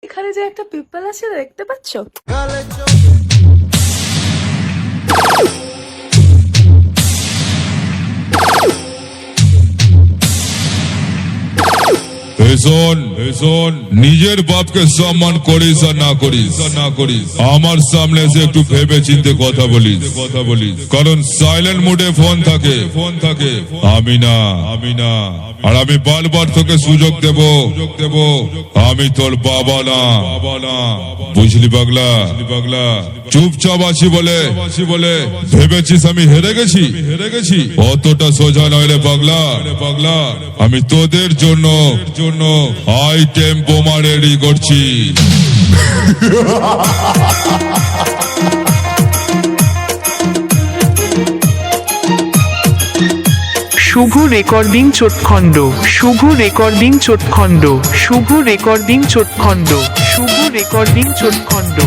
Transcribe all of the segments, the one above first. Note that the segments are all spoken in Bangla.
এখানে যে একটা পিপল আছে দেখতে পাচ্ছ? নিজের বাপকে সম্মান করিস আর না করিস আমার সামনে এসে একটু ভেবে চিন্তে কথা বলিস কারণ সাইলেন্ট মোডে ফোন থাকে আমি না আর আমি বারবার তোকে সুযোগ দেব আমি তোর বাবা না বুঝলি পাগলা চুপচাপ আছি বলে ভেবেছিস আমি হেরে গেছি অতটা সোজা নয় রে পাগলা আমি তোদের জন্য আইটেম বোমা রেডি করছি। শুভ recording Chotkhand Shubho recording Chotkhand Shubho recording Chotkhand Shubho recording Chotkhand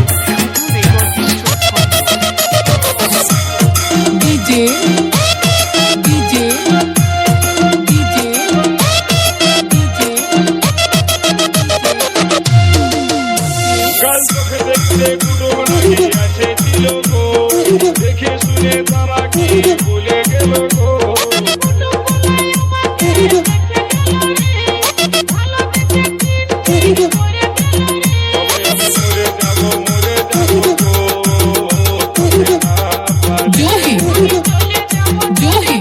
DJ DJ DJ কাল চোখে দেখতে গুলো নাকি আছে ছিল গো দেখে শুনে তারা কি ভুলে গেল গো জোহি জোহি জোহি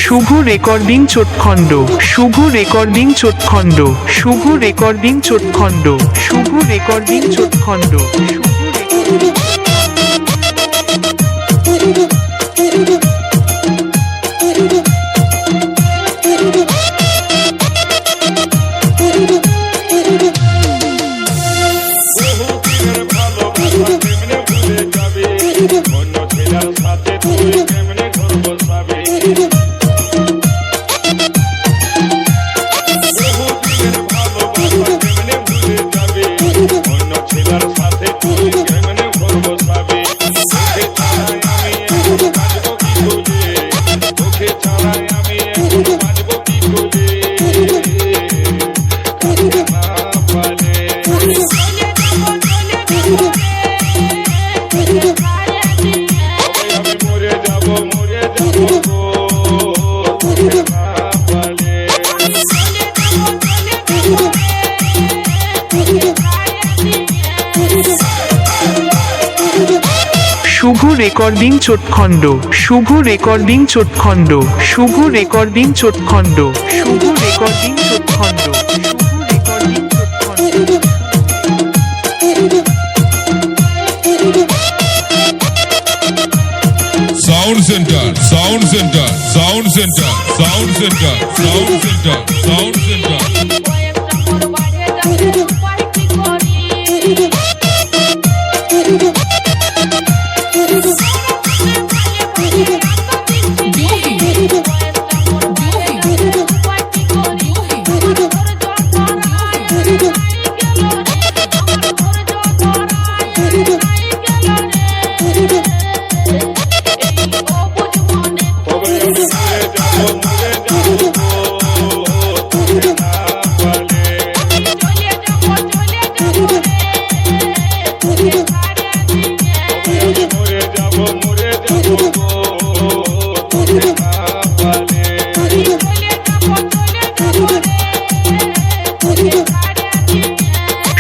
Shubho recording Chotkhand Shubho recording Chotkhand Shubho recording Chotkhand Shubho recording চোটখণ্ড অন্য ছেলের সাথে তুই কেমনে ঘর বসাবে বহুদিনের ভালোবাসা কেমনে ভুলে যাবে অন্য ছেলের সাথে তুই কেমনে ঘর বসাবে তোকে ছাড়াই আমি এখন বাঁচবো কি করে শুভ recording Chotkhand Shubho recording Chotkhand Shubho recording Chotkhand Shubho recording Chotkhand Shubho recording Chotkhand sound centre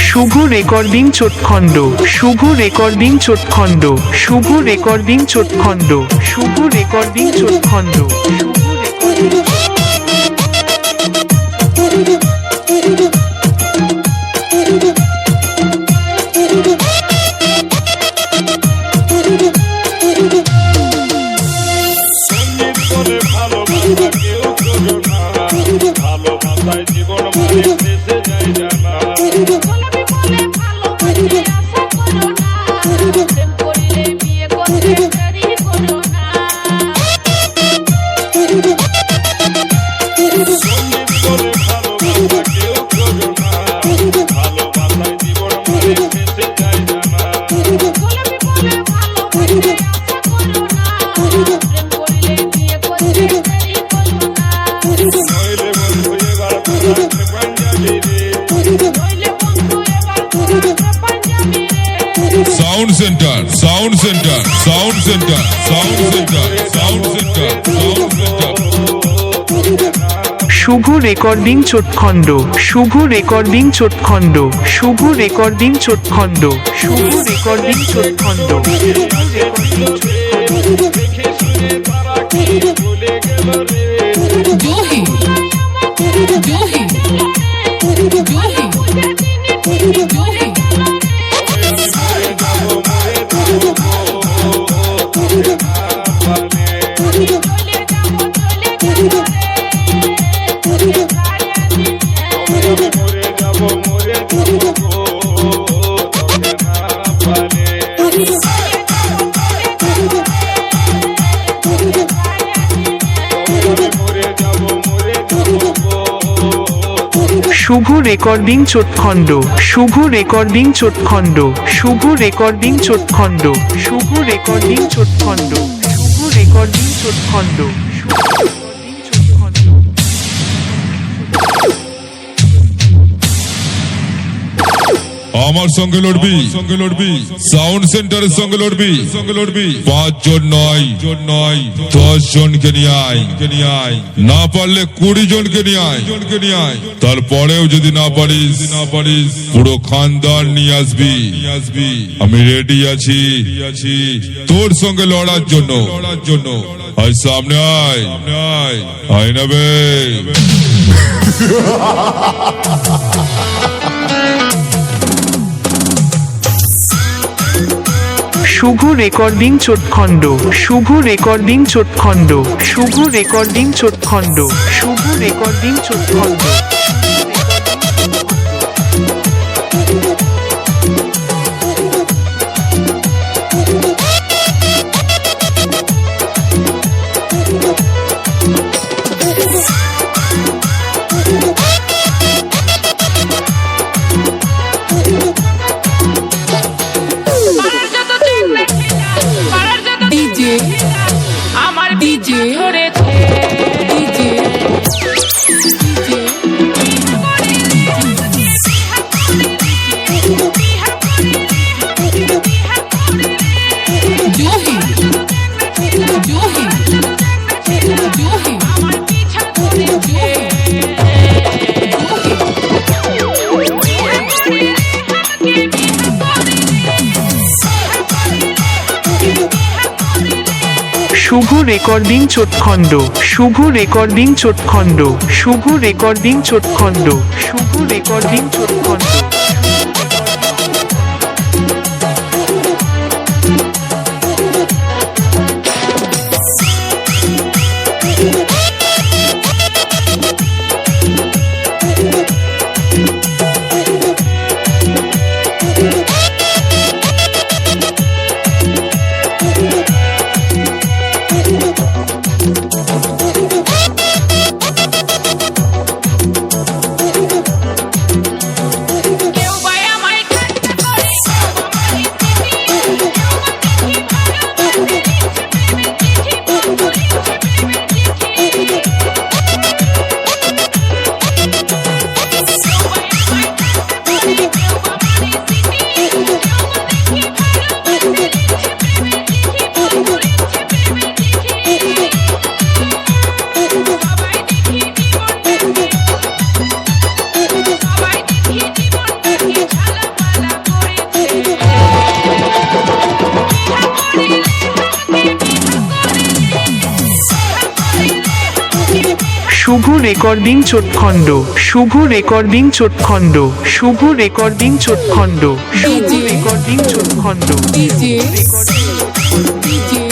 Shubho recording Chotkhand Shubho recording Chotkhand Shubho recording Chotkhand Shubho recording চোটখণ্ড সঙ্গীত করে ভালোবাসা কেউ করো না ভালোবাসায় জীবন মানে ভেসে যায় জানা বিয়ে করতে দেরি করো না sound centre sound centre sound centre sound centre sound centre sound centre Shubho recording Chotkhand Shubho recording Chotkhand Shubho recording Chotkhand Shubho recording Chotkhand দেখে শুনে তারা কি বলে গেল রে জহি জহি জহি জহি মরে যাব মরে যাব তোকে না পালে মরে যাব মরে যাব শুভ recording Chotkhand Shubho recording Chotkhand Shubho recording Chotkhand Shubho recording Chotkhand Shubho recording চোটখণ্ড আমার সঙ্গে লড়বি সাউন্ড সেন্টারের সঙ্গে লড়বি 5 জন নয় 10 জনকে নিয়ে আয় না পারলে 20 জনকে নিয়ে আয় তারপরেও যদি না পারিস পুরো খানদান নিয়ে আসবি আমি রেডি আছি তোর সঙ্গে লড়ার জন্য আয় সামনে আয় না বে Shubho recording Chotkhand Shubho recording Chotkhand Shubho recording Chotkhand Shubho recording Chotkhand DJ আমার ডিজে ধরেছে ডিজে জহি জহি জহি আমার পিছা ধরেছে Shubho recording Chotkhand Shubho recording Chotkhand Shubho recording Chotkhand Shubho recording Chotkhand কেউ বা আমায় ঠাট্টা করে সবাই দেখি জীবনটাকে ঝালাপালা Shubho recording Chotkhand Shubho recording Chotkhand Shubho recording Chotkhand Shubho recording Chotkhand DJ recording DJ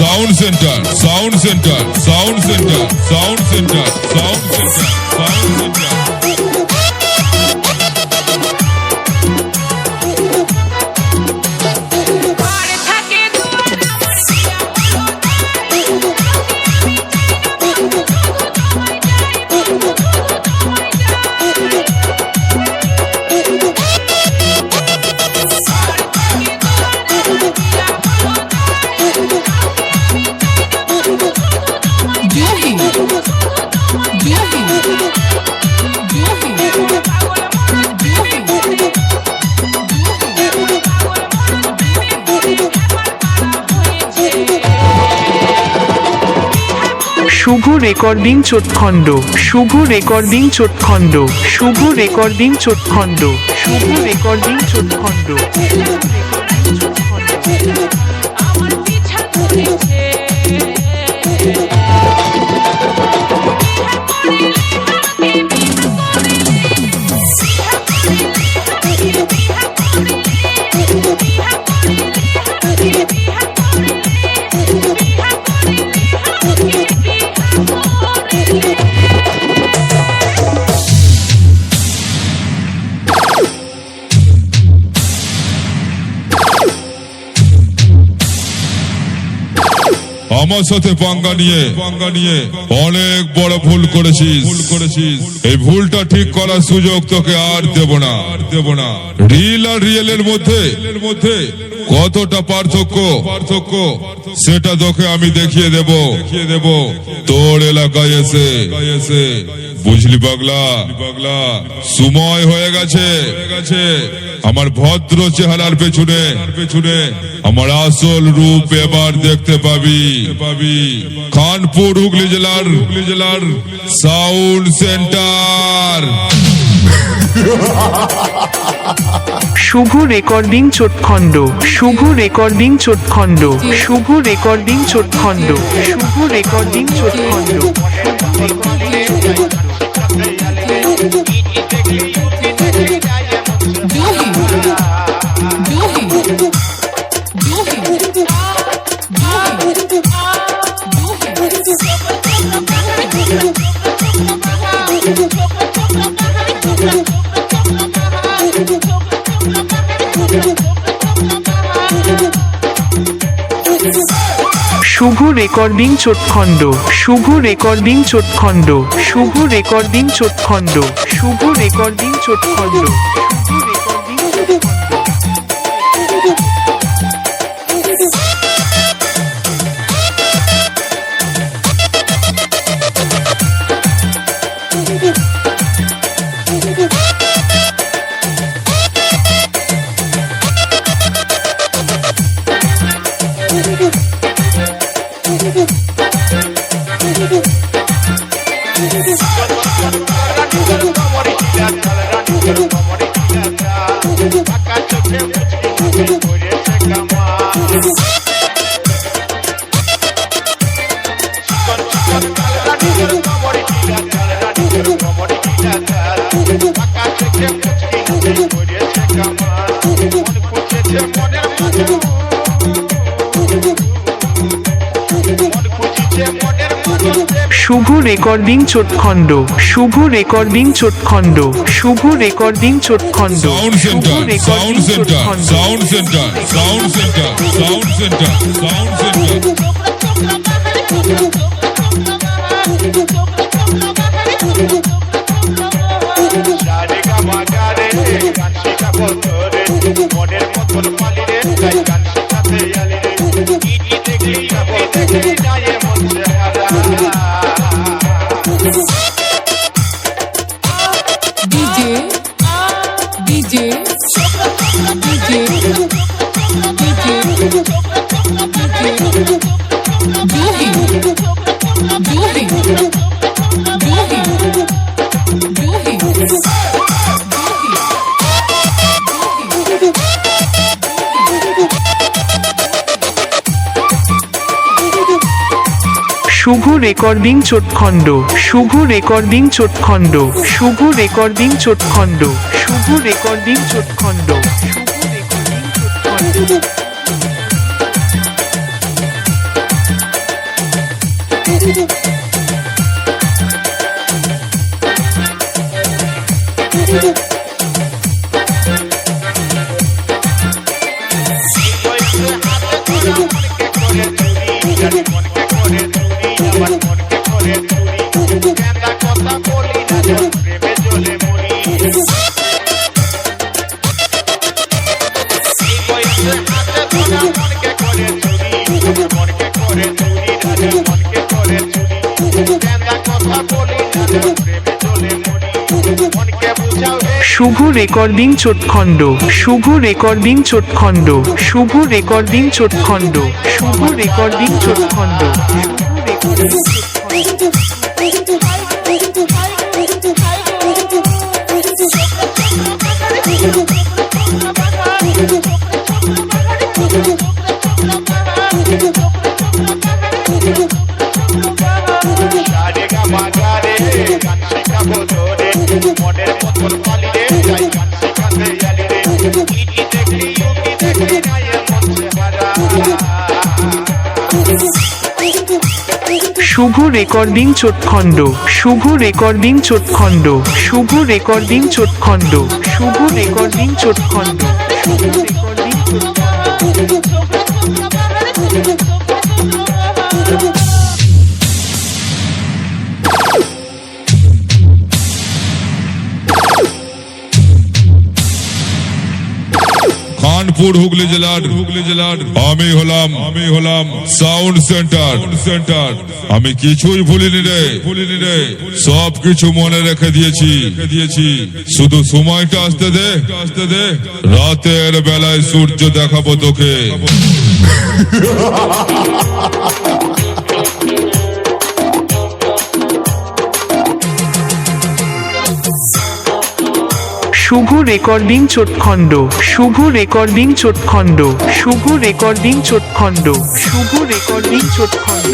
sound centre sound centre sound centre sound centre sound centre sound centre ঘরে থাকে দুয়ার আমার দিয়া হলো তাই recording Chotkhand Shubho recording Chotkhand Shubho recording Chotkhand Shubho recording চোটখণ্ড আমার পিছা করেছে আমার সাথে পাঙ্গা নিয়ে অনেক বড় ভুল করেছিস এই ভুলটা ঠিক করার সুযোগ তোকে আর দেব না রিল আর রিয়েলের মধ্যে কতটা পার্থক্য সেটা তোকে আমি দেখিয়ে দেব তোর এলাকায় এসে বুঝলি পাগলা সময় হয়ে গেছে আমার ভদ্র চেহারার পেছনে আমার আসল রূপ এবার দেখতে পাবি খানপুর হুগলি জেলার sound centre Shubho recording Chotkhand Shubho recording Chotkhand Shubho recording Chotkhand Shubho recording Chotkhand Shubho recording Chotkhand Shubho recording Chotkhand Shubho recording Chotkhand Shubho recording Chotkhand Shubho recording শুভ recording Chotkhand Shubho recording Chotkhand Shubho recording Chotkhand sound centre Shubho recording Chotkhand Shubho recording Chotkhand Shubho recording Chotkhand Shubho recording Chotkhand Shubho recording Chotkhand Shubho recording Chotkhand Shubho recording Chotkhand Shubho recording Chotkhand Shubho recording Chotkhand Shubho recording চোটখণ্ড সারে গা বাজারে গান শেখাবো তোরে মনের মতন পালিয়ে যাই গান শেখাতে জালি রে ইটি দেখলি উকি দেখলি গায়ে মন হারা শুভ recording Chotkhand Shubho recording Chotkhand Shubho recording Chotkhand Shubho recording Chotkhand Shubho recording Kanpur Hooghly জেলার আমি হলাম সাউন্ড সেন্টার আমি কিছুই ভুলিনি রে সব কিছু মনে রেখে দিয়েছি শুধু সময়টা আসতে দে রাতের বেলায় সূর্য দেখাবো তোকে Shubho recording Chotkhand Shubho recording Chotkhand Shubho recording Chotkhand Shubho recording Chotkhand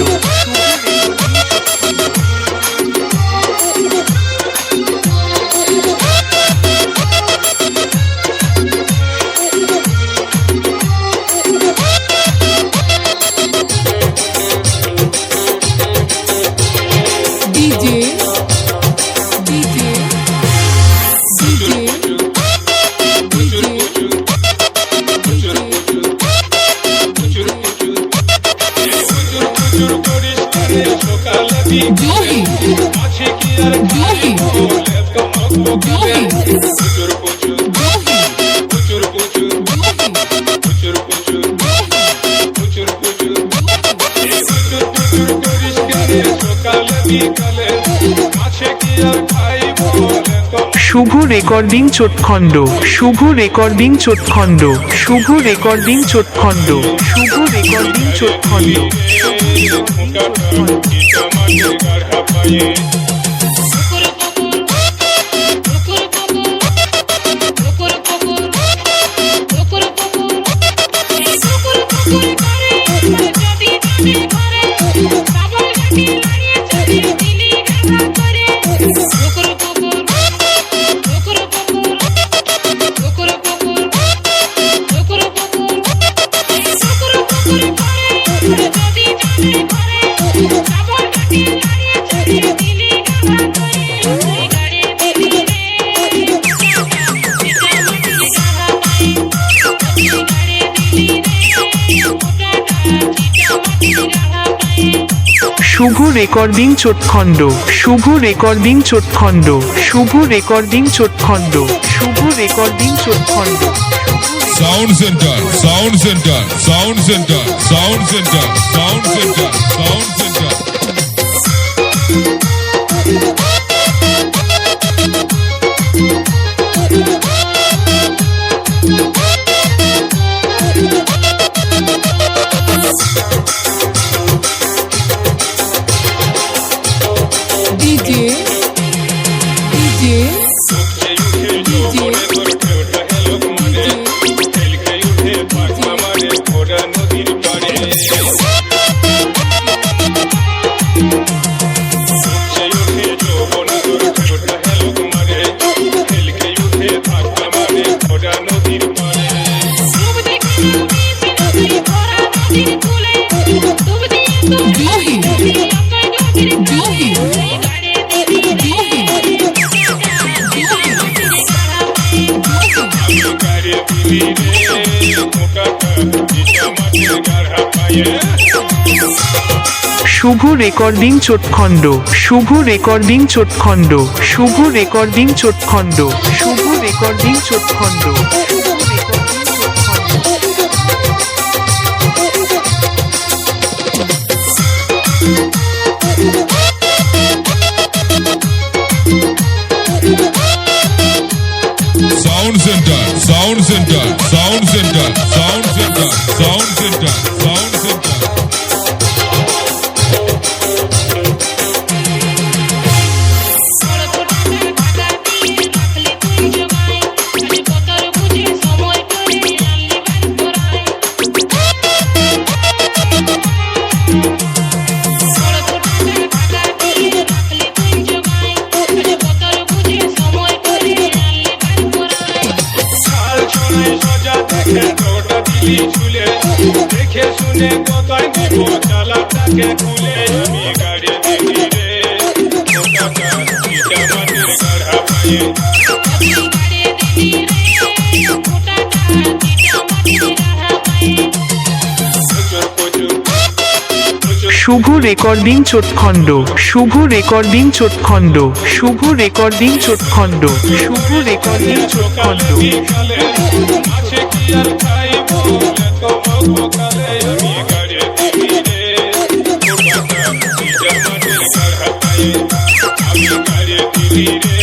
DJ DJ DJ জোহি জোহি Shubho recording Chotkhand Shubho recording Chotkhand Shubho recording Chotkhand Shubho recording Chotkhand Shubho recording Chotkhand Shubho recording Chotkhand Shubho recording Chotkhand Shubho recording Chotkhand sound centre DJ DJ জোহি জোহি Shubho recording Chotkhand Shubho recording Chotkhand Shubho recording Chotkhand Shubho recording Chotkhand sound centre গালি ছুলে দেখে শুনে কোথায় দিব চালাটাকে খুলে আমি গাড়ি দিলি রে মোটাটা পিঠা মাটির গাড়া পায়ে শুভ recording Chotkhand Shubho recording Chotkhand Shubho recording Chotkhand Shubho recording চোটখণ্ড বিকালে মাছে কি আর খাইব তো কালে আমি গাড়ি দিলি রে মোটাটা পিঠা মাটির গাড়া পায়ে আমি গাড়ি দিলি রে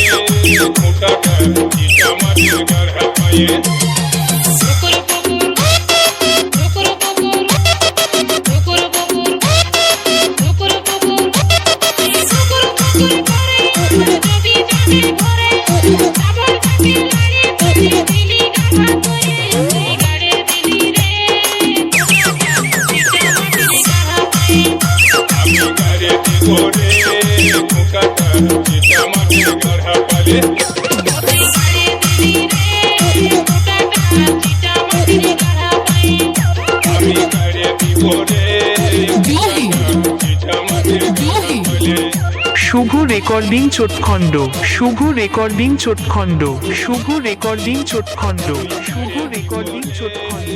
মোটাটা পিঠা মাটির গাড়া পায়ে জোহি জোহি Shubho recording Chotkhand Shubho recording Chotkhand Shubho recording Chotkhand Shubho recording চোটখণ্ড